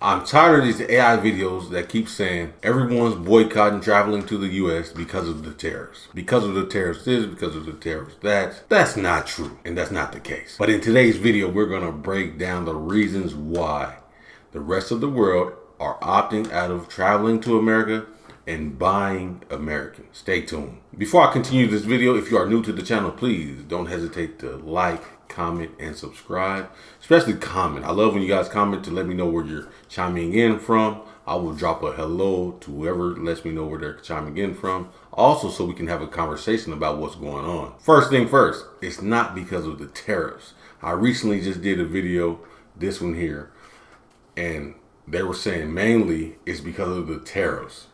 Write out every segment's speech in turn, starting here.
I'm tired of these AI videos that keep saying everyone's boycotting traveling to the US because of the tariffs. Because of the tariffs this, because of the tariffs that. That's not true, and that's not the case. But in today's video, we're gonna break down the reasons why the rest of the world are opting out of traveling to America and buying American. Stay tuned. Before I continue this video, if you are new to the channel, please don't hesitate to like, comment, and subscribe. Especially comment. I love when you guys comment to let me know where you're chiming in from. I will drop a hello to whoever lets me know where they're chiming in from. Also, so we can have a conversation about what's going on. First thing first, it's not because of the tariffs. I recently just did a video, this one here, and they were saying mainly it's because of the tariffs.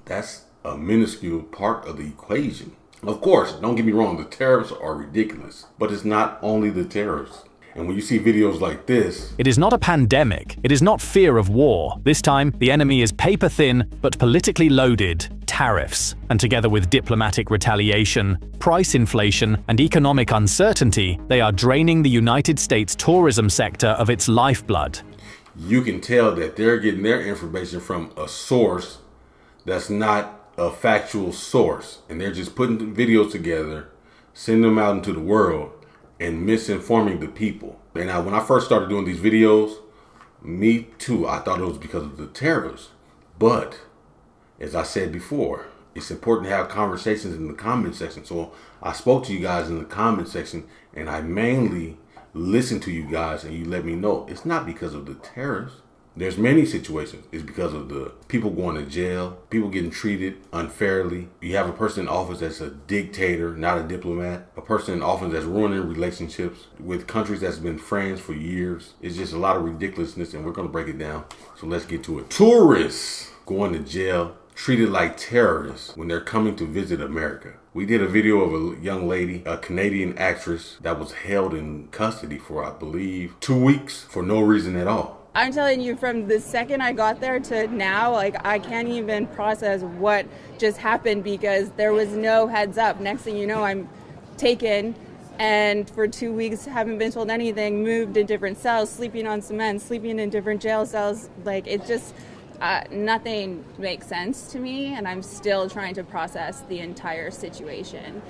That's a minuscule part of the equation. Of course, don't get me wrong, the tariffs are ridiculous, but it's not only the tariffs. And when you see videos like this, it is not a pandemic. It is not fear of war. This time, the enemy is paper thin, but politically loaded tariffs. And together with diplomatic retaliation, price inflation, and economic uncertainty, they are draining the United States tourism sector of its lifeblood. You can tell that they're getting their information from a source that's not a factual source, and they're just putting videos together, sending them out into the world, and misinforming the people. And now, when I first started doing these videos, me too, I thought it was because of the tariffs. But as I said before, it's important to have conversations in the comment section. So I spoke to you guys in the comment section, and I mainly listened to you guys, and you let me know it's not because of the tariffs. There's many situations. It's because of the people going to jail, people getting treated unfairly. You have a person in office that's a dictator, not a diplomat. A person in office that's ruining relationships with countries that's been friends for years. It's just a lot of ridiculousness, and we're going to break it down. So let's get to it. Tourists going to jail, treated like terrorists when they're coming to visit America. We did a video of a young lady, a Canadian actress, that was held in custody for, I believe, 2 weeks for no reason at all. I'm telling you, from the second I got there to now, like, I can't even process what just happened because there was no heads up. Next thing you know, I'm taken, and for 2 weeks haven't been told anything, moved in different cells, sleeping on cement, sleeping in different jail cells. Like, it just, nothing makes sense to me, and I'm still trying to process the entire situation.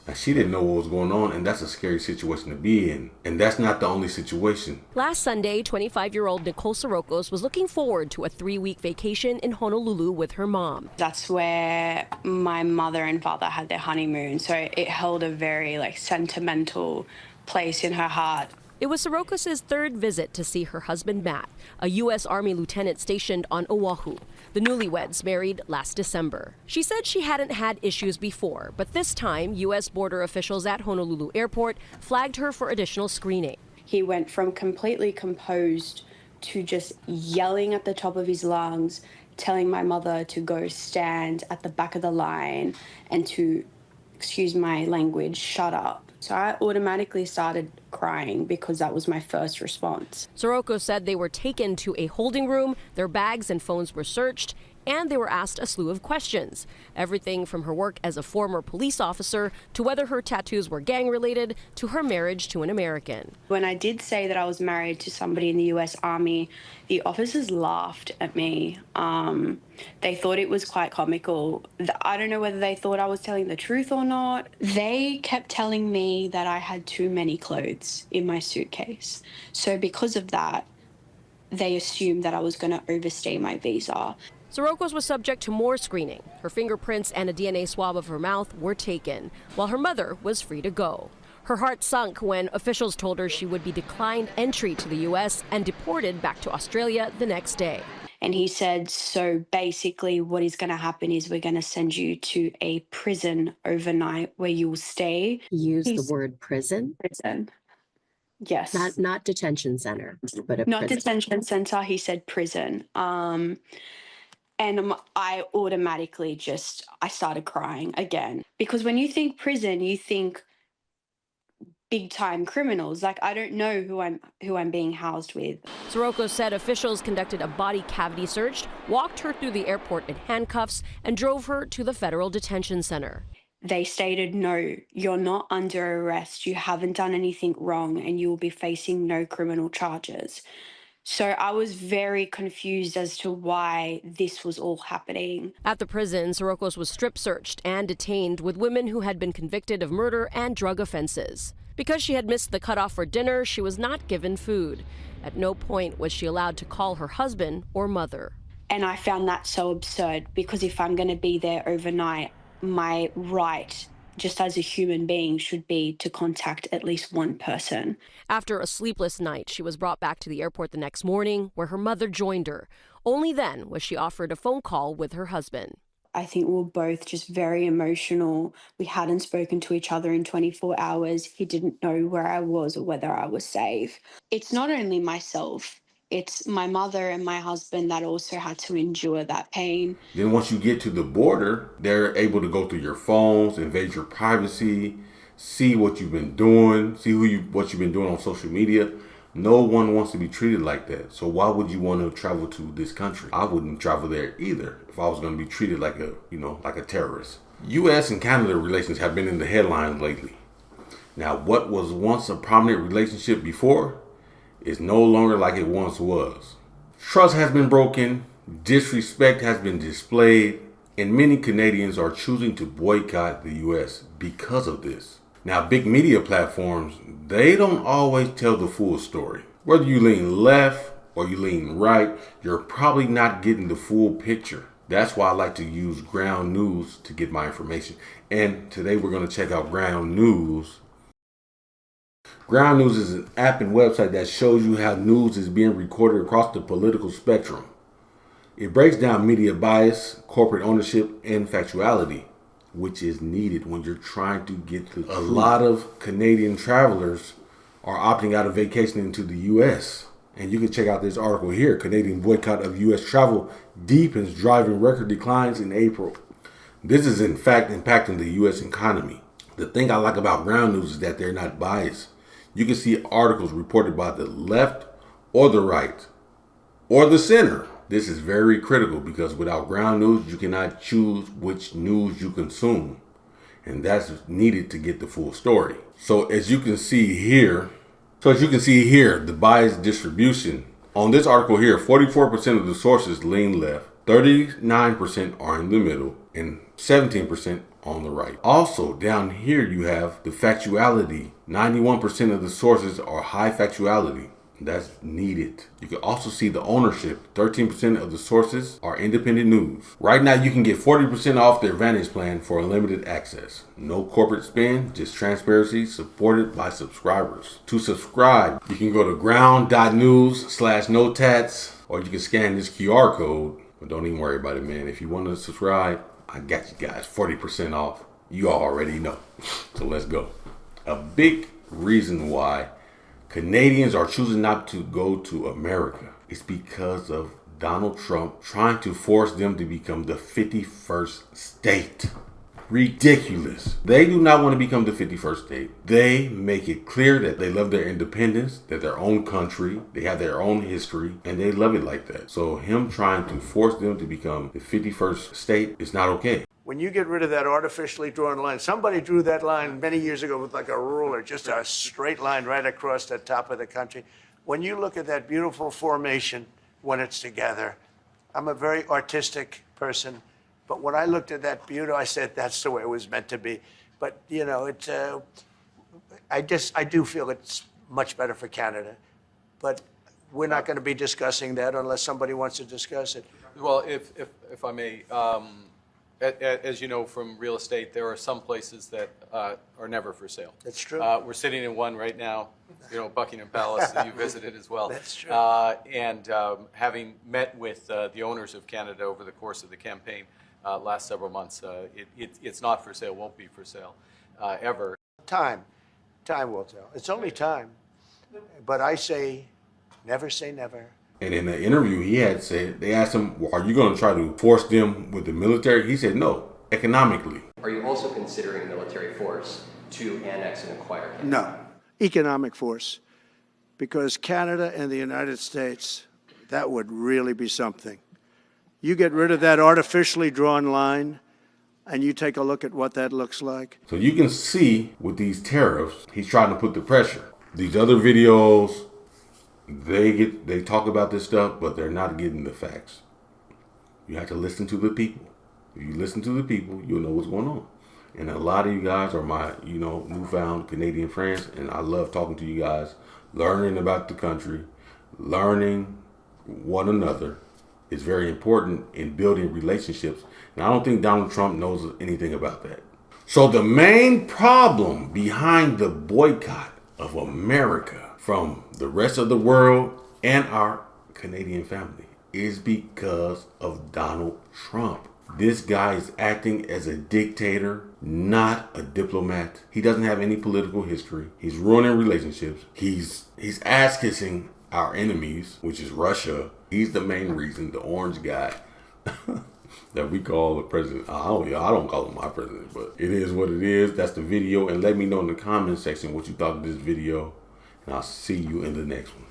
Now, she didn't know what was going on, and that's a scary situation to be in. And that's not the only situation. Last Sunday, 25-year-old Nicole Sirocos was looking forward to a 3-week vacation in Honolulu with her mom. That's where my mother and father had their honeymoon, so it held a very sentimental place in her heart. It was Sirocos' third visit to see her husband Matt, a U.S. Army lieutenant stationed on Oahu. The newlyweds married last December. She said she hadn't had issues before, but this time, U.S. border officials at Honolulu Airport flagged her for additional screening. He went from completely composed to just yelling at the top of his lungs, telling my mother to go stand at the back of the line and to, excuse my language, shut up. So I automatically started crying because that was my first response. Sirocco said they were taken to a holding room, their bags and phones were searched, and they were asked a slew of questions. Everything from her work as a former police officer to whether her tattoos were gang-related to her marriage to an American. When I did say that I was married to somebody in the U.S. Army, the officers laughed at me. They thought it was quite comical. I don't know whether they thought I was telling the truth or not. They kept telling me that I had too many clothes in my suitcase. So because of that, they assumed that I was going to overstay my visa. Sirocos was subject to more screening. Her fingerprints and a DNA swab of her mouth were taken, while her mother was free to go. Her heart sunk when officials told her she would be declined entry to the U.S. and deported back to Australia the next day. And he said, so basically what is going to happen is we're going to send you to a prison overnight where you will stay. Use the word prison? Prison. Yes. Not detention center, but a Not prison. detention center, he said prison. And I automatically I started crying again. Because when you think prison, you think big-time criminals. Like, I don't know who I'm being housed with. Sirocco said officials conducted a body cavity search, walked her through the airport in handcuffs, and drove her to the federal detention center. They stated, no, you're not under arrest. You haven't done anything wrong, and you will be facing no criminal charges. So I was very confused as to why this was all happening. At the prison, Sirocos was strip searched and detained with women who had been convicted of murder and drug offenses. Because she had missed the cutoff for dinner, she was not given food. At no point was she allowed to call her husband or mother. And I found that so absurd, because if I'm going to be there overnight, my right, just as a human being, should be to contact at least one person. After a sleepless night, she was brought back to the airport the next morning, where her mother joined her. Only then was she offered a phone call with her husband. I think we were both just very emotional. We hadn't spoken to each other in 24 hours. He didn't know where I was or whether I was safe. It's not only myself, it's my mother and my husband that also had to endure that pain. Then once you get to the border, they're able to go through your phones, invade your privacy, see what you've been doing, see what you've been doing on social media. No one wants to be treated like that. So why would you want to travel to this country? I wouldn't travel there either if I was going to be treated like a terrorist. U.S. and Canada relations have been in the headlines lately. Now, what was once a prominent relationship before is no longer like it once was. Trust has been broken, disrespect has been displayed, and many Canadians are choosing to boycott the U.S. because of this. Now, big media platforms, they don't always tell the full story. Whether you lean left or you lean right, you're probably not getting the full picture. That's why I like to use Ground News to get my information. And today we're going to check out Ground News. Ground News is an app and website that shows you how news is being recorded across the political spectrum. It breaks down media bias, corporate ownership, and factuality, which is needed when you're trying to get the truth. A lot of Canadian travelers are opting out of vacationing to the U.S. And you can check out this article here. Canadian boycott of U.S. travel deepens, driving record declines in April. This is in fact impacting the U.S. economy. The thing I like about Ground News is that they're not biased. You can see articles reported by the left or the right or the center. This is very critical because without Ground News, you cannot choose which news you consume. And that's needed to get the full story. So as you can see here, the bias distribution. On this article here, 44% of the sources lean left, 39% are in the middle, and 17% on the right. Also, down here you have the factuality. 91% of the sources are high factuality. That's needed. You can also see the ownership. 13% of the sources are independent news. Right now, you can get 40% off their Advantage plan for unlimited access. No corporate spend, just transparency supported by subscribers. To subscribe, you can go to ground.news/notats, or you can scan this QR code. But don't even worry about it, man. If you want to subscribe, I got you guys 40% off. You already know. So let's go. A big reason why Canadians are choosing not to go to America is because of Donald Trump trying to force them to become the 51st state. Ridiculous. They do not want to become the 51st state. They make it clear that they love their independence, that their own country, they have their own history, and they love it like that. So him trying to force them to become the 51st state is not okay. When you get rid of that artificially drawn line, somebody drew that line many years ago with like a ruler, just a straight line right across the top of the country. When you look at that beautiful formation when it's together, I'm a very artistic person, but when I looked at that beauty, I said that's the way it was meant to be. But you know, I do feel it's much better for Canada, but we're not going to be discussing that unless somebody wants to discuss it. Well, if I may. As you know from real estate, there are some places that are never for sale. That's true. We're sitting in one right now, Buckingham Palace, that you visited as well. That's true. And having met with the owners of Canada over the course of the campaign last several months, it's not for sale, won't be for sale ever. Time will tell. It's only time. But I say never. And in the interview he had said, they asked him, well, are you going to try to force them with the military? He said, no, economically. Are you also considering military force to annex and acquire Canada? No, economic force. Because Canada and the United States, that would really be something. You get rid of that artificially drawn line, and you take a look at what that looks like. So you can see with these tariffs, he's trying to put the pressure. These other videos, They talk about this stuff, but they're not getting the facts. You have to listen to the people. If you listen to the people, you'll know what's going on. And a lot of you guys are my, newfound Canadian friends, and I love talking to you guys, learning about the country, learning one another. Is very important in building relationships. And I don't think Donald Trump knows anything about that. So the main problem behind the boycott of America from the rest of the world and our Canadian family is because of Donald Trump. This guy is acting as a dictator, not a diplomat. He doesn't have any political history. He's ruining relationships. He's ass kissing our enemies, which is Russia. He's the main reason, the orange guy that we call the president. I don't call him my president, but it is what it is. That's the video. And let me know in the comment section what you thought of this video. And I'll see you in the next one.